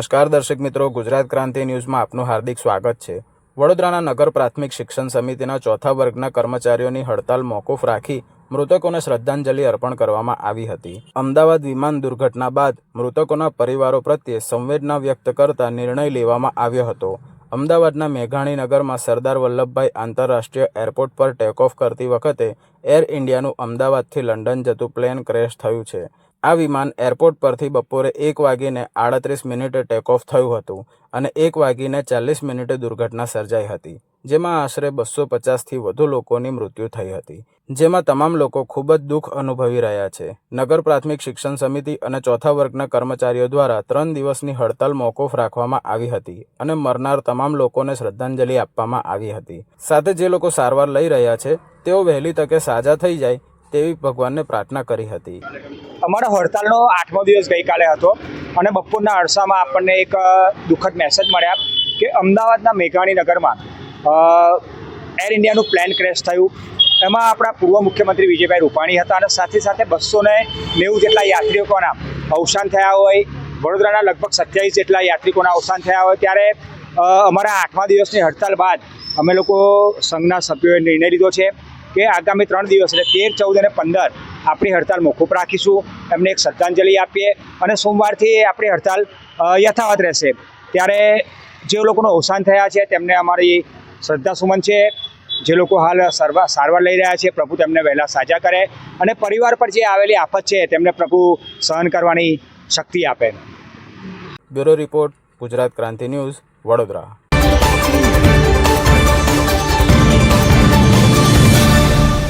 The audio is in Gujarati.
નમસ્કાર દર્શક મિત્રો, ગુજરાત ક્રાંતિ ન્યૂઝમાં આપનું હાર્દિક સ્વાગત છે। વડોદરાના નગર પ્રાથમિક શિક્ષણ સમિતિના ચોથા વર્ગના કર્મચારીઓની હડતાલ મોકૂફ રાખી મૃતકોને શ્રદ્ધાંજલિ અર્પણ કરવામાં આવી હતી। અમદાવાદ વિમાન દુર્ઘટના બાદ મૃતકોના પરિવારો પ્રત્યે સંવેદના વ્યક્ત કરતા નિર્ણય લેવામાં આવ્યો હતો। અમદાવાદના મેઘાણીનગરમાં સરદાર વલ્લભભાઈ આંતરરાષ્ટ્રીય એરપોર્ટ પર ટેકઓફ કરતી વખતે એર ઇન્ડિયાનું અમદાવાદથી લંડન જતું પ્લેન ક્રેશ થયું છે। આ વિમાન એરપોર્ટ પરથી બપોરે 1:38 ટેકઓફ થયું હતું અને 1:40 દુર્ઘટના સર્જાઈ હતી, જેમાં આશરે 250થી વધુ લોકોની મૃત્યુ થઈ હતી, જેમાં તમામ લોકો ખૂબ જ દુઃખ અનુભવી રહ્યા છે। નગર પ્રાથમિક શિક્ષણ સમિતિ અને ચોથા વર્ગના કર્મચારીઓ દ્વારા 3 દિવસની હડતાલ મોકૂફ રાખવામાં આવી હતી અને મરનાર તમામ લોકોને શ્રદ્ધાંજલિ આપવામાં આવી હતી। સાથે જે લોકો સારવાર લઈ રહ્યા છે તેઓ વહેલી તકે સાજા થઈ જાય તેવી ભગવાનને પ્રાર્થના કરી હતી। અમારા હડતાલનો 8મો દિવસ ગઈકાલે હતો અને બપોરના અરસામાં આપણને એક દુઃખદ મેસેજ મળ્યા કે અમદાવાદના મેઘાણીનગરમાં એર ઇન્ડિયાનું પ્લેન ક્રેશ થયું। એમાં આપણા પૂર્વ મુખ્યમંત્રી વિજયભાઈ રૂપાણી હતા અને સાથે સાથે 290 જેટલા યાત્રિકોના અવસાન થયા હોય, વડોદરાના લગભગ 27 જેટલા યાત્રિકોના અવસાન થયા હોય। ત્યારે અમારા 8મા દિવસની હડતાલ બાદ અમે લોકો સંઘના સભ્યોએ નિર્ણય લીધો છે કે આગામી 3 દિવસ એટલે 13, 14 અને 15 આપણી હડતાલ મોકૂફ રાખીશું, એમને એક શ્રદ્ધાંજલિ આપીએ અને સોમવારથી આપણી હડતાલ યથાવત રહેશે। ત્યારે જે લોકોનું અવસાન થયા છે તેમને અમારી શ્રદ્ધાસુમન છે। જે લોકો હાલ સારવાર લઈ રહ્યા છે, પ્રભુ તેમને વહેલા સાજા કરે અને પરિવાર પર જે આવેલી આફત છે તેમને પ્રભુ સહન કરવાની શક્તિ આપે। બ્યુરો રિપોર્ટ, ગુજરાત ક્રાંતિ ન્યૂઝ, વડોદરા।